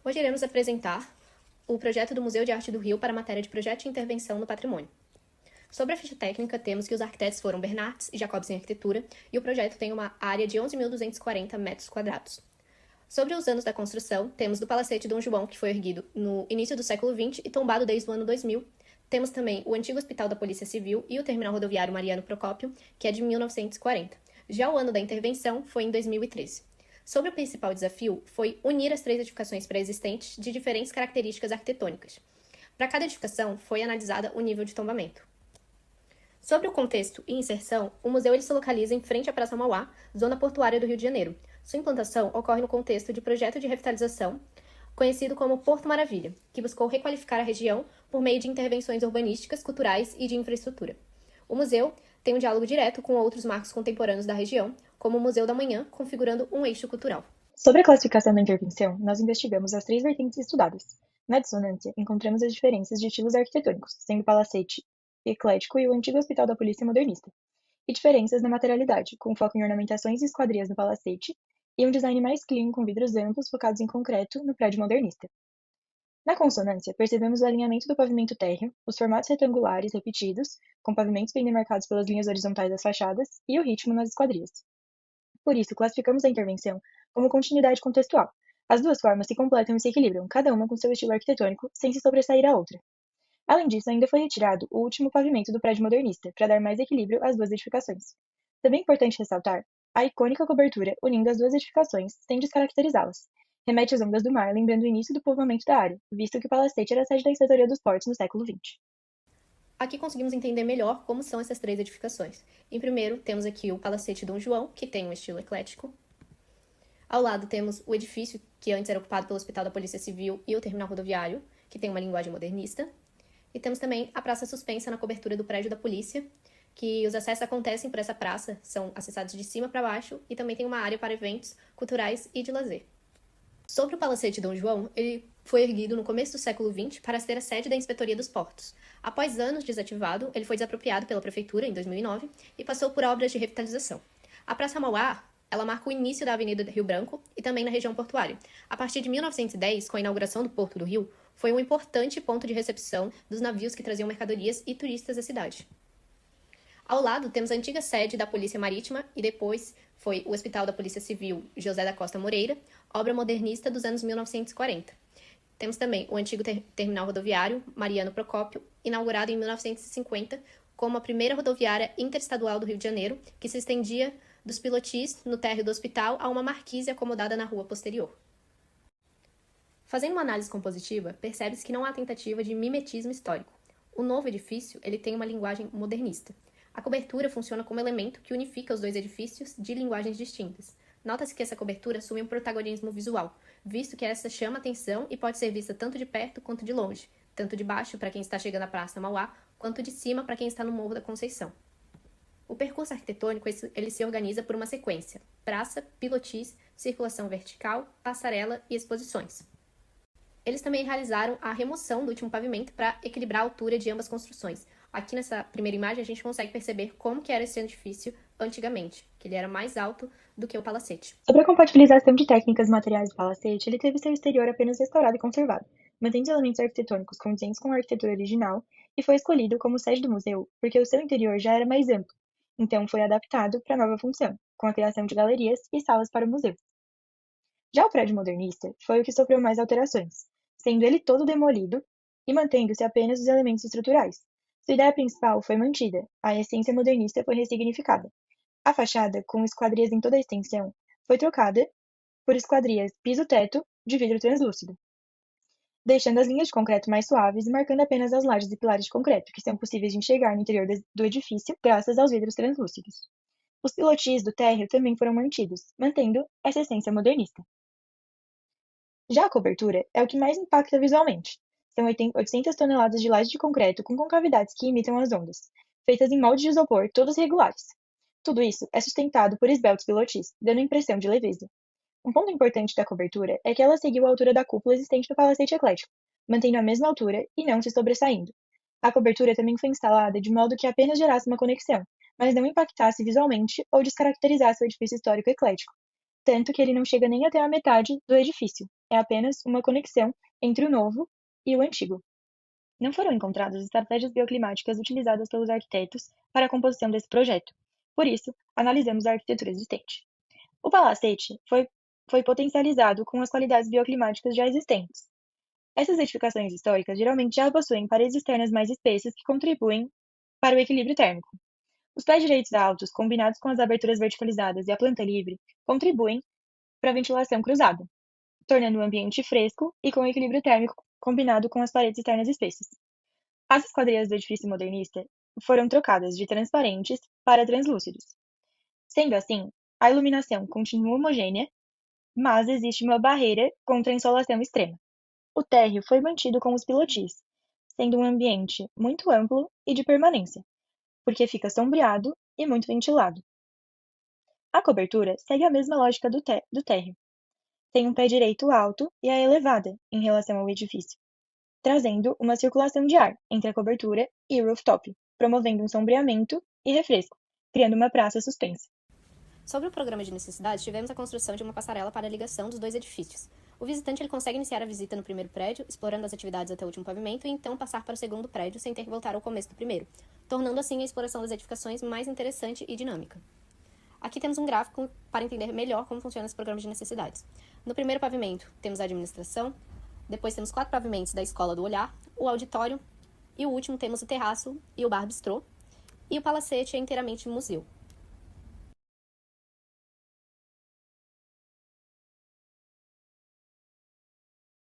Hoje iremos apresentar o projeto do Museu de Arte do Rio para a matéria de Projeto de Intervenção no Patrimônio. Sobre a ficha técnica, temos que os arquitetos foram Bernardes e Jacobsen Arquitetura, e o projeto tem uma área de 11.240 metros quadrados. Sobre os anos da construção, temos do Palacete Dom João, que foi erguido no início do século XX e tombado desde o ano 2000. Temos também o antigo Hospital da Polícia Civil e o Terminal Rodoviário Mariano Procópio, que é de 1940. Já o ano da intervenção foi em 2013. Sobre o principal desafio foi unir as 3 edificações pré-existentes de diferentes características arquitetônicas. Para cada edificação, foi analisada o nível de tombamento. Sobre o contexto e inserção, o museu se localiza em frente à Praça Mauá, zona portuária do Rio de Janeiro. Sua implantação ocorre no contexto de projeto de revitalização, conhecido como Porto Maravilha, que buscou requalificar a região por meio de intervenções urbanísticas, culturais e de infraestrutura. O museu tem um diálogo direto com outros marcos contemporâneos da região, como o Museu da Manhã, configurando um eixo cultural. Sobre a classificação da intervenção, nós investigamos as 3 vertentes estudadas. Na dissonância, encontramos as diferenças de estilos arquitetônicos, sendo o palacete eclético e o antigo Hospital da Polícia modernista, e diferenças na materialidade, com foco em ornamentações e esquadrias no palacete, e um design mais clean com vidros amplos focados em concreto no prédio modernista. Na consonância, percebemos o alinhamento do pavimento térreo, os formatos retangulares repetidos, com pavimentos bem demarcados pelas linhas horizontais das fachadas, e o ritmo nas esquadrias. Por isso, classificamos a intervenção como continuidade contextual. As 2 formas se completam e se equilibram, cada uma com seu estilo arquitetônico, sem se sobressair à outra. Além disso, ainda foi retirado o último pavimento do prédio modernista, para dar mais equilíbrio às 2 edificações. Também é importante ressaltar a icônica cobertura unindo as 2 edificações, sem descaracterizá-las. Remete às ondas do mar, lembrando o início do povoamento da área, visto que o palacete era a sede da Inspeitoria dos Portos no século XX. Aqui conseguimos entender melhor como são essas 3 edificações. Em primeiro, temos aqui o Palacete Dom João, que tem um estilo eclético. Ao lado temos o edifício que antes era ocupado pelo Hospital da Polícia Civil e o Terminal Rodoviário, que tem uma linguagem modernista. E temos também a praça suspensa na cobertura do prédio da polícia, que os acessos acontecem por essa praça, são acessados de cima para baixo, e também tem uma área para eventos culturais e de lazer. Sobre o Palacete Dom João, ele foi erguido no começo do século XX para ser a sede da Inspetoria dos Portos. Após anos desativado, ele foi desapropriado pela Prefeitura em 2009 e passou por obras de revitalização. A Praça Mauá, ela marca o início da Avenida Rio Branco e também na região portuária. A partir de 1910, com a inauguração do Porto do Rio, foi um importante ponto de recepção dos navios que traziam mercadorias e turistas à cidade. Ao lado, temos a antiga sede da Polícia Marítima e depois foi o Hospital da Polícia Civil José da Costa Moreira, obra modernista dos anos 1940. Temos também o antigo Terminal Rodoviário Mariano Procópio, inaugurado em 1950 como a primeira rodoviária interestadual do Rio de Janeiro, que se estendia dos pilotis no térreo do hospital a uma marquise acomodada na rua posterior. Fazendo uma análise compositiva, percebe-se que não há tentativa de mimetismo histórico. O novo edifício ele tem uma linguagem modernista. A cobertura funciona como elemento que unifica os 2 edifícios de linguagens distintas. Nota-se que essa cobertura assume um protagonismo visual, visto que essa chama atenção e pode ser vista tanto de perto quanto de longe, tanto de baixo para quem está chegando à Praça Mauá, quanto de cima para quem está no Morro da Conceição. O percurso arquitetônico ele se organiza por uma sequência: praça, pilotis, circulação vertical, passarela e exposições. Eles também realizaram a remoção do último pavimento para equilibrar a altura de ambas construções. Aqui nessa primeira imagem a gente consegue perceber como que era esse edifício antigamente, que ele era mais alto do que o palacete. Sobre a compatibilização de técnicas e materiais do palacete, ele teve seu exterior apenas restaurado e conservado, mantendo os elementos arquitetônicos condizentes com a arquitetura original, e foi escolhido como sede do museu porque o seu interior já era mais amplo, então foi adaptado para a nova função, com a criação de galerias e salas para o museu. Já o prédio modernista foi o que sofreu mais alterações, sendo ele todo demolido e mantendo-se apenas os elementos estruturais. Sua ideia principal foi mantida, a essência modernista foi ressignificada. A fachada, com esquadrias em toda a extensão, foi trocada por esquadrias piso-teto de vidro translúcido, deixando as linhas de concreto mais suaves e marcando apenas as lajes e pilares de concreto, que são possíveis de enxergar no interior do edifício graças aos vidros translúcidos. Os pilotis do térreo também foram mantidos, mantendo essa essência modernista. Já a cobertura é o que mais impacta visualmente. São 800 toneladas de laje de concreto com concavidades que imitam as ondas, feitas em moldes de isopor todos regulares. Tudo isso é sustentado por esbeltos pilotis, dando a impressão de leveza. Um ponto importante da cobertura é que ela seguiu a altura da cúpula existente no palacete eclético, mantendo a mesma altura e não se sobressaindo. A cobertura também foi instalada de modo que apenas gerasse uma conexão, mas não impactasse visualmente ou descaracterizasse o edifício histórico eclético. tanto que ele não chega nem até a metade do edifício. É apenas uma conexão entre o novo e o antigo. Não foram encontradas estratégias bioclimáticas utilizadas pelos arquitetos para a composição desse projeto. Por isso, analisamos a arquitetura existente. O palacete foi potencializado com as qualidades bioclimáticas já existentes. Essas edificações históricas geralmente já possuem paredes externas mais espessas que contribuem para o equilíbrio térmico. Os pés direitos altos, combinados com as aberturas verticalizadas e a planta livre, contribuem para a ventilação cruzada, tornando o ambiente fresco e com equilíbrio térmico combinado com as paredes externas espessas. As esquadrias do edifício modernista foram trocadas de transparentes para translúcidos. Sendo assim, a iluminação continua homogênea, mas existe uma barreira contra a insolação extrema. O térreo foi mantido com os pilotis, sendo um ambiente muito amplo e de permanência, porque fica sombreado e muito ventilado. A cobertura segue a mesma lógica do térreo. Tem um pé direito alto e é elevada em relação ao edifício, trazendo uma circulação de ar entre a cobertura e o rooftop, promovendo um sombreamento e refresco, criando uma praça suspensa. Sobre o programa de necessidades, tivemos a construção de uma passarela para a ligação dos dois edifícios. O visitante ele consegue iniciar a visita no primeiro prédio, explorando as atividades até o último pavimento, e então passar para o segundo prédio sem ter que voltar ao começo do primeiro, tornando assim a exploração das edificações mais interessante e dinâmica. Aqui temos um gráfico para entender melhor como funciona esse programa de necessidades. No primeiro pavimento, temos a administração, depois temos 4 pavimentos da Escola do Olhar, o auditório, e o último temos o terraço e o bar bistrô, e o palacete é inteiramente museu.